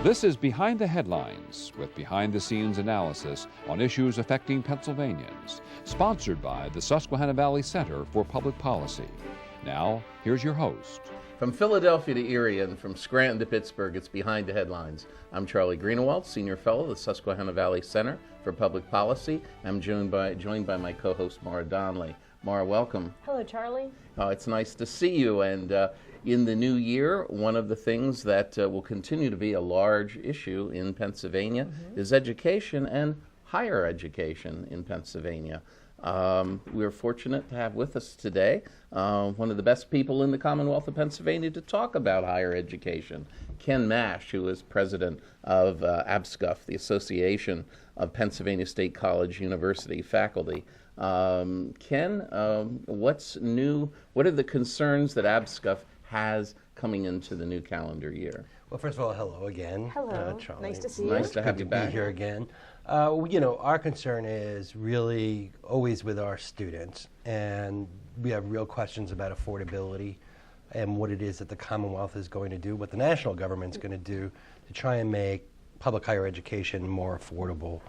This is Behind the Headlines, with behind-the-scenes analysis on issues affecting Pennsylvanians, sponsored by the Susquehanna Valley Center for Public Policy. Now, here's your host. From Philadelphia to Erie and from Scranton to Pittsburgh, it's Behind the Headlines. I'm Charlie Greenewald, Senior Fellow of the Susquehanna Valley Center for Public Policy. I'm joined by my co-host, Mara Donnelly. Mara, welcome. Hello, Charlie. It's nice to see you. And in the new year, one of the things that will continue to be a large issue in Pennsylvania is education and higher education in Pennsylvania. We're fortunate to have with us today one of the best people in the Commonwealth of Pennsylvania to talk about higher education, Ken Mash, who is president of APSCUF, the Association of Pennsylvania State College University Faculty. Ken, what's new? What are the concerns that APSCUF has coming into the new calendar year? Well, first of all, hello again. Hello. Charlie. Nice to see you. Nice to have you Good back. to be here again. Our concern is really always with our students, and we have real questions about affordability and what it is that the Commonwealth is going to do, what the national government's going to do to try and make public higher education more affordable.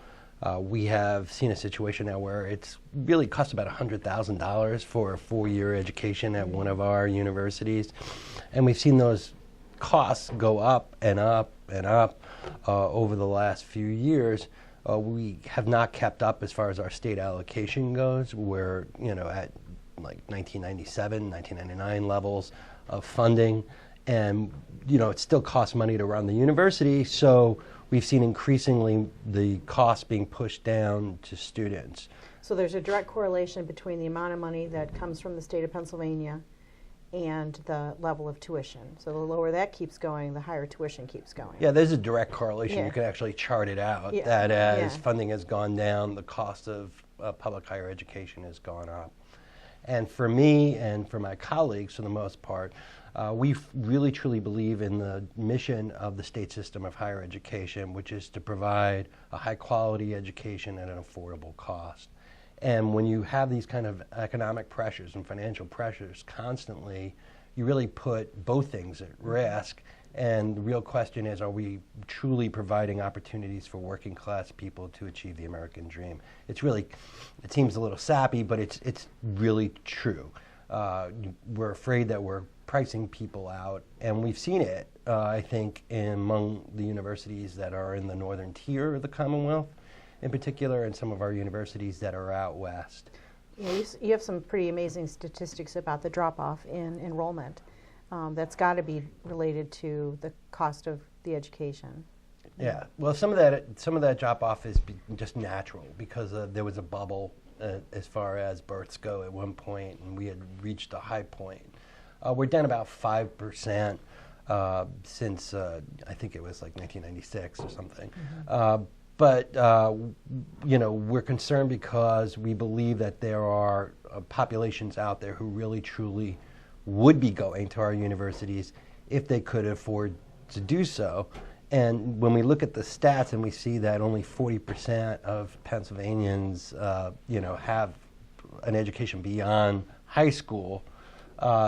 We have seen a situation now where it's really cost about $100,000 for a 4-year education at one of our universities, and we've seen those costs go up and up and up over the last few years. We have not kept up as far as our state allocation goes. We're at like 1997, 1999 levels of funding, and it still costs money to run the university, so we've seen increasingly the cost being pushed down to students. So there's a direct correlation between the amount of money that comes from the state of Pennsylvania and the level of tuition. So the lower that keeps going, the higher tuition keeps going. Yeah, there's a direct correlation. Yeah. You can actually chart it out, Yeah. that as Yeah. funding has gone down, the cost of public higher education has gone up. And for me and for my colleagues, for the most part, we really truly believe in the mission of the state system of higher education, which is to provide a high quality education at an affordable cost. And when you have these kind of economic pressures and financial pressures constantly, you really put both things at risk. And the real question is, are we truly providing opportunities for working class people to achieve the American dream? It seems a little sappy, but it's really true. We're afraid that we're pricing people out, and we've seen it, I think, among the universities that are in the northern tier of the Commonwealth, in particular, and some of our universities that are out west. Yeah, you have some pretty amazing statistics about the drop-off in enrollment. That's got to be related to the cost of the education. Yeah, well, some of that drop-off is just natural because there was a bubble as far as births go at one point, and we had reached a high point. We're down about 5% since I think it was like 1996 or something. But we're concerned because we believe that there are populations out there who really truly would be going to our universities if they could afford to do so. And when we look at the stats and we see that only 40% of Pennsylvanians have an education beyond high school,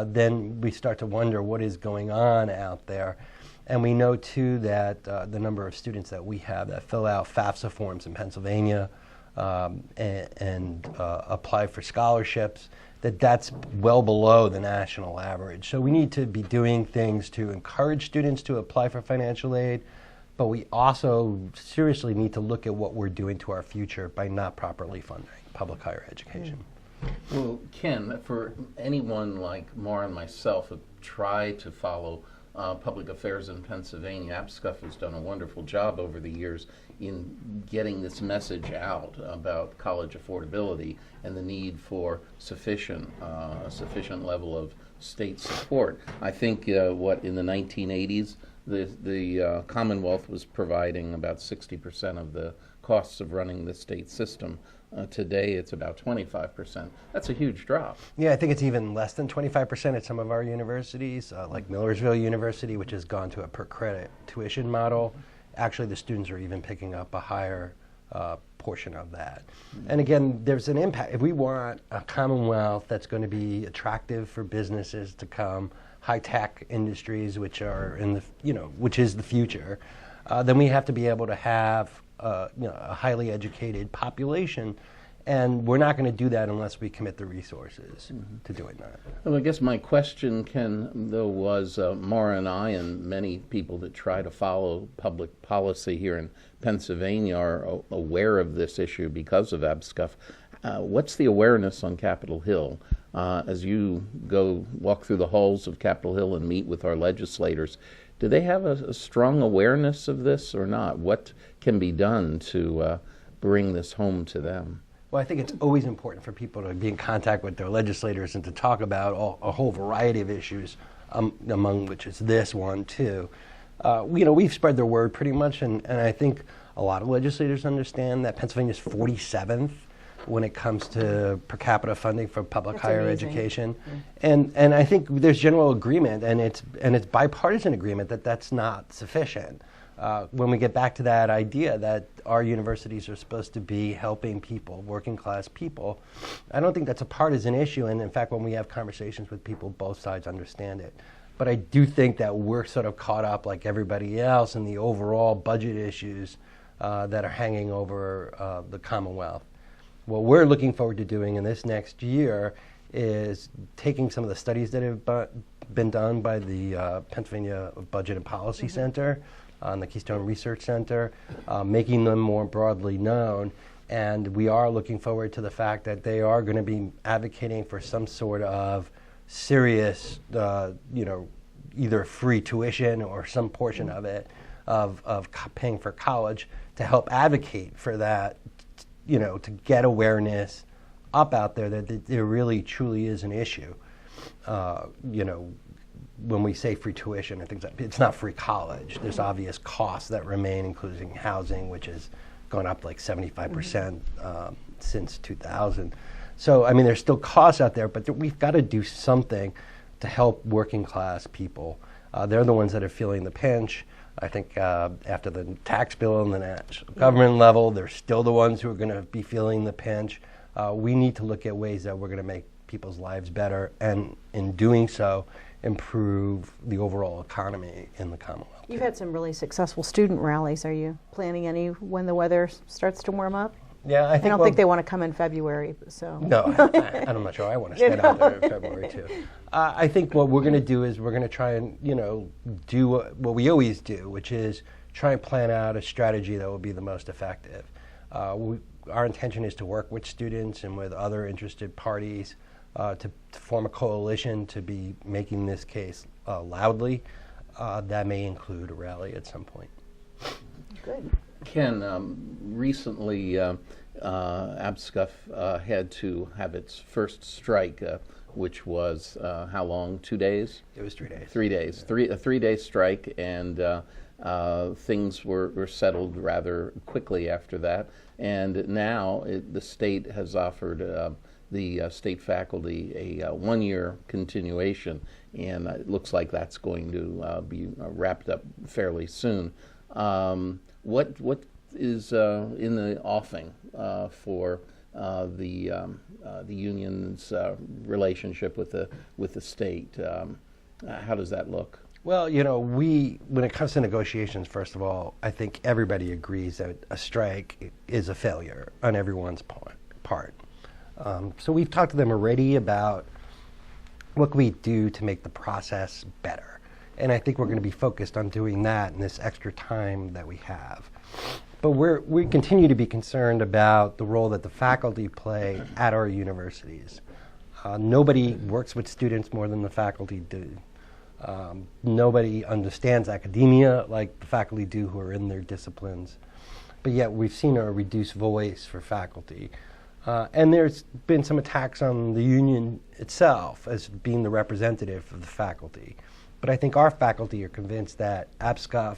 then we start to wonder what is going on out there. And we know, too, that the number of students that we have that fill out FAFSA forms in Pennsylvania and apply for scholarships, that's well below the national average. So we need to be doing things to encourage students to apply for financial aid, but we also seriously need to look at what we're doing to our future by not properly funding public higher education. Well, Ken, for anyone like Mara and myself who try to follow public affairs in Pennsylvania, APSCUF has done a wonderful job over the years in getting this message out about college affordability and the need for a sufficient level of state support. I think in the 1980s, the Commonwealth was providing about 60% of the costs of running the state system. Today, it's about 25%. That's a huge drop. Yeah, I think it's even less than 25% at some of our universities, like Millersville University, which has gone to a per-credit tuition model. Actually, the students are even picking up a higher portion of that. And again, there's an impact. If we want a Commonwealth that's going to be attractive for businesses to come, high-tech industries, which are which is the future, then we have to be able to have a highly educated population. And we're not going to do that unless we commit the resources to doing that. Well, I guess my question, Ken, though, was Maura and I and many people that try to follow public policy here in Pennsylvania are aware of this issue because of APSCUF. What's the awareness on Capitol Hill? As you go walk through the halls of Capitol Hill and meet with our legislators, do they have a strong awareness of this or not? What can be done to bring this home to them? Well, I think it's always important for people to be in contact with their legislators and to talk about a whole variety of issues, among which is this one, too. We've spread the word pretty much, and I think a lot of legislators understand that Pennsylvania is 47th when it comes to per capita funding for public higher education. And I think there's general agreement, and it's bipartisan agreement that that's not sufficient. When we get back to that idea that our universities are supposed to be helping people, working class people, I don't think that's a partisan issue. And in fact, when we have conversations with people, both sides understand it. But I do think that we're sort of caught up, like everybody else, in the overall budget issues that are hanging over the Commonwealth. What we're looking forward to doing in this next year is taking some of the studies that have been done by the Pennsylvania Budget and Policy Center, and the Keystone Research Center, making them more broadly known. And we are looking forward to the fact that they are going to be advocating for some sort of serious, either free tuition or some portion of it, of paying for college, to help advocate for that, to get awareness up out there that there really truly is an issue. When we say free tuition and things like that, it's not free college. There's obvious costs that remain, including housing, which has gone up like 75% since 2000. So, I mean, there's still costs out there, but we've got to do something to help working class people. They're the ones that are feeling the pinch. I think after the tax bill and the national government level, they're still the ones who are going to be feeling the pinch. We need to look at ways that we're going to make people's lives better, and in doing so, improve the overall economy in the Commonwealth. You've had some really successful student rallies. Are you planning any when the weather starts to warm up? Yeah, I don't think they want to come in February. So no, I'm not sure I want to stand out there in February too. I think what we're going to do is we're going to try and do what we always do, which is try and plan out a strategy that will be the most effective. Our intention is to work with students and with other interested parties to form a coalition to be making this case loudly. That may include a rally at some point. Good. Ken, recently APSCUF had to have its first strike, which was how long? 2 days? It was 3 days. 3 days. A 3-day strike, and things were settled rather quickly after that. And now the state has offered the state faculty a 1-year continuation, and it looks like that's going to be wrapped up fairly soon. What is in the offing for the union's relationship with the state? How does that look? Well, when it comes to negotiations, first of all, I think everybody agrees that a strike is a failure on everyone's part. So we've talked to them already about what can we do to make the process better. And I think we're going to be focused on doing that in this extra time that we have. But we continue to be concerned about the role that the faculty play at our universities. Nobody works with students more than the faculty do. Nobody understands academia like the faculty do who are in their disciplines. But yet we've seen a reduced voice for faculty. And there's been some attacks on the union itself as being the representative of the faculty. But I think our faculty are convinced that APSCUF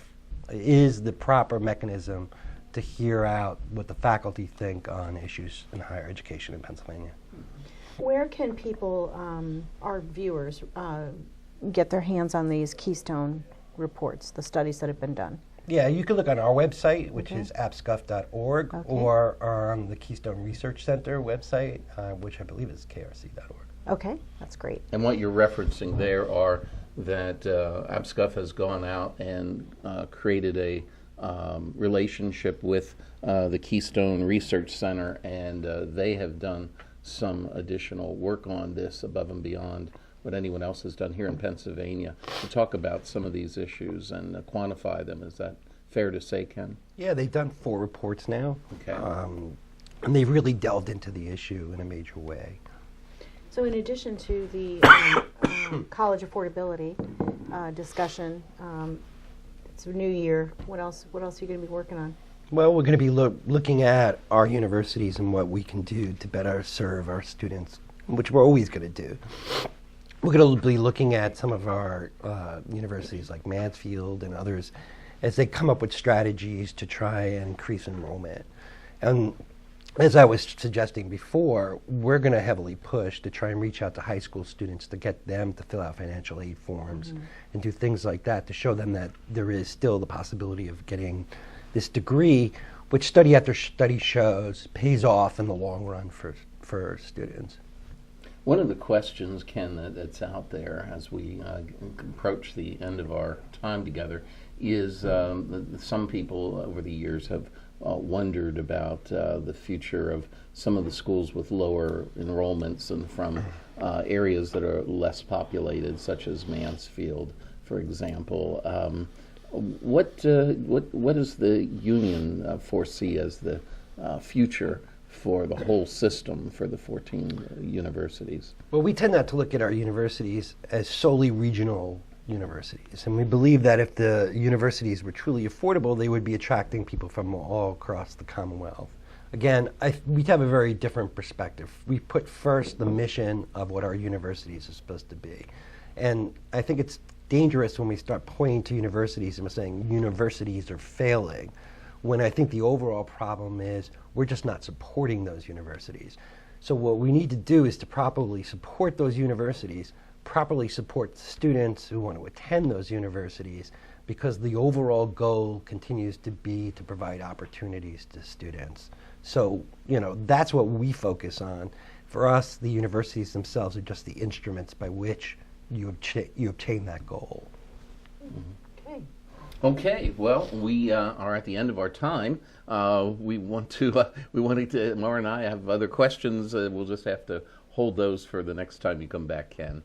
is the proper mechanism to hear out what the faculty think on issues in higher education in Pennsylvania. Where can people, our viewers, get their hands on these Keystone reports, the studies that have been done? Yeah, you can look on our website, which is appscuf.org, or on the Keystone Research Center website, which I believe is krc.org. Okay, that's great. And what you're referencing there are that APSCUF has gone out and created a relationship with the Keystone Research Center, and they have done some additional work on this above and beyond what anyone else has done here in Pennsylvania to talk about some of these issues and quantify them. Is that fair to say, Ken? Yeah, they've done 4 reports now. Okay. And they've really delved into the issue in a major way. So in addition to the college affordability discussion, it's a new year. What else are you going to be working on? Well, we're going to be looking at our universities and what we can do to better serve our students, which we're always going to do. We're going to be looking at some of our universities like Mansfield and others as they come up with strategies to try and increase enrollment. And as I was suggesting before, we're going to heavily push to try and reach out to high school students to get them to fill out financial aid forms and do things like that to show them that there is still the possibility of getting this degree, which study after study shows pays off in the long run for students. One of the questions, Ken, that's out there as we approach the end of our time together is some people over the years have wondered about the future of some of the schools with lower enrollments and from areas that are less populated, such as Mansfield, for example. What does the union foresee as the future for the whole system for the 14 universities? Well, we tend not to look at our universities as solely regional universities, and we believe that if the universities were truly affordable, they would be attracting people from all across the Commonwealth. Again, we have a very different perspective. We put first the mission of what our universities are supposed to be, and I think it's dangerous when we start pointing to universities and we're saying universities are failing, when I think the overall problem is we're just not supporting those universities. So what we need to do is to properly support those universities, properly support students who want to attend those universities, because the overall goal continues to be to provide opportunities to students. So, that's what we focus on. For us, the universities themselves are just the instruments by which you obtain that goal. Okay. Okay, well, we are at the end of our time. We wanted to, Maura and I have other questions. We'll just have to hold those for the next time you come back, Ken.